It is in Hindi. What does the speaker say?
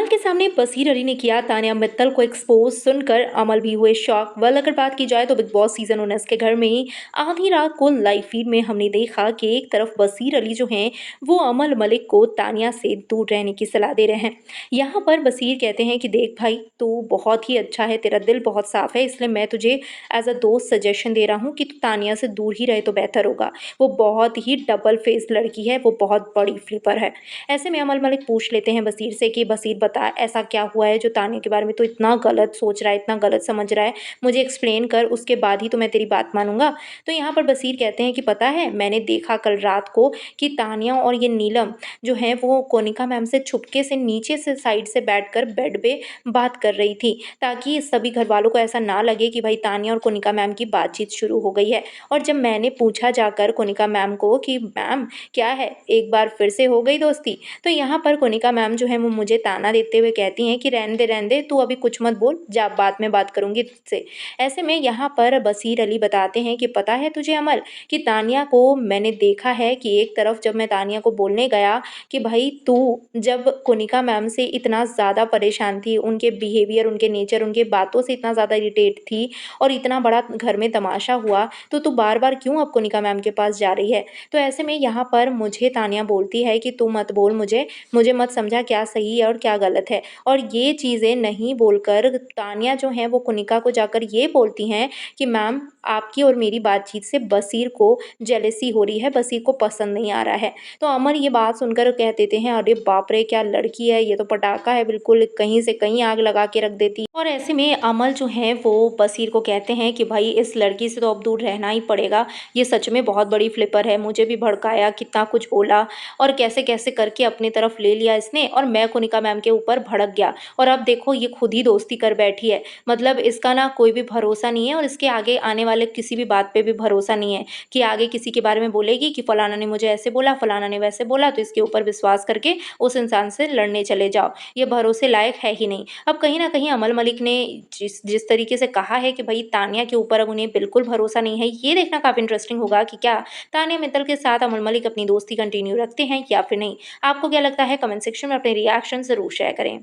के सामने बसीर अली ने किया तान्या मित्तल को एक्सपोज सुनकर अमल भी हुए शॉक। वेल अगर बात की जाए तो बिग बॉस सीजन 19 के घर में आधी रात को लाइव फीड में हमने देखा कि एक तरफ बसीर अली जो हैं वो अमल मलिक को तान्या से दूर रहने की सलाह दे रहे हैं। यहाँ पर बसीर कहते हैं कि देख भाई तू बहुत ही अच्छा है, तेरा दिल बहुत साफ है, इसलिए मैं तुझे एज अ दोस्त सजेशन दे रहा हूँ कि तू तान्या से दूर ही रहे तो बेहतर होगा। वो बहुत ही डबल फेस लड़की है, वो बहुत बड़ी फ्लिपर है। ऐसे में अमल मलिक पूछ लेते हैं बसीर से कि बसीर बता ऐसा क्या हुआ है जो तान्या के बारे में तो इतना गलत सोच रहा है, इतना गलत समझ रहा है, मुझे एक्सप्लेन कर, उसके बाद ही तो मैं तेरी बात मानूंगा। तो यहाँ पर बसीर कहते हैं कि पता है मैंने देखा कल रात को कि तान्या और ये नीलम जो है वो कोनिका मैम से छुपके से नीचे से साइड से बैठकर बेड पे बात कर रही थी, ताकि सभी घर वालों को ऐसा ना लगे कि भाई तान्या और कोनिका मैम की बातचीत शुरू हो गई है। और जब मैंने पूछा जाकर कोनिका मैम को कि मैम क्या है, एक बार फिर से हो गई दोस्ती, तो यहाँ पर कोनिका मैम जो है वो मुझे ताना देते हुए कहती हैं कि रहने दे तू अभी कुछ मत बोल, जा बाद में बात करूंगी तुझसे। ऐसे में यहाँ पर बसीर अली बताते हैं कि पता है तुझे अमल कि तानिया को मैंने देखा है कि एक तरफ जब मैं तानिया को बोलने गया कि भाई तू जब कोनिका मैम से इतना ज़्यादा परेशान थी, उनके बिहेवियर, उनके नेचर, उनके बातों से इतना ज़्यादा इरिटेट थी और इतना बड़ा घर में तमाशा हुआ, तो तू बार बार क्यों अब कोनिका मैम के पास जा रही है। तो ऐसे में यहाँ पर मुझे तानिया बोलती है कि तू मत बोल, मुझे मुझे मत समझा क्या सही है और क्या गलत है। और ये चीज़ें नहीं बोलकर तानिया जो हैं वो कुनिका को जाकर ये बोलती हैं कि मैम आपकी और मेरी बातचीत से बसीर को जेलसी हो रही है, बसीर को पसंद नहीं आ रहा है। तो अमर ये बात सुनकर कह देते हैं अरे बाप रे क्या लड़की है, ये तो पटाखा है, बिल्कुल कहीं से कहीं आग लगा के रख देती। और ऐसे में अमल जो है वो बसीर को कहते हैं कि भाई इस लड़की से तो अब दूर रहना ही पड़ेगा, ये सच में बहुत बड़ी फ्लिपर है, मुझे भी भड़काया, कितना कुछ बोला और कैसे कैसे करके अपनी तरफ ले लिया इसने और मैं कोनिका मैम के ऊपर भड़क गया और अब देखो ये खुद ही दोस्ती कर बैठी है। मतलब इसका ना कोई भी भरोसा नहीं है और इसके आगे आने वाले किसी भी बात पे भी भरोसा नहीं है कि आगे किसी के बारे में बोलेगी कि फलाना ने मुझे ऐसे बोला, फलाना ने वैसे बोला, तो इसके ऊपर विश्वास करके उस इंसान से लड़ने चले जाओ, ये भरोसे लायक है ही नहीं। अब कहीं ना कहीं अमल मलिक ने जिस जिस तरीके से कहा है कि भाई तानिया के ऊपर अब उन्हें बिल्कुल भरोसा नहीं है, ये देखना काफ़ी इंटरेस्टिंग होगा कि क्या तानिया मित्तल के साथ अमल मलिक अपनी दोस्ती कंटिन्यू रखते हैं या फिर नहीं। आपको क्या लगता है कमेंट सेक्शन में अपने रिएक्शन ज़रूर शेयर करें।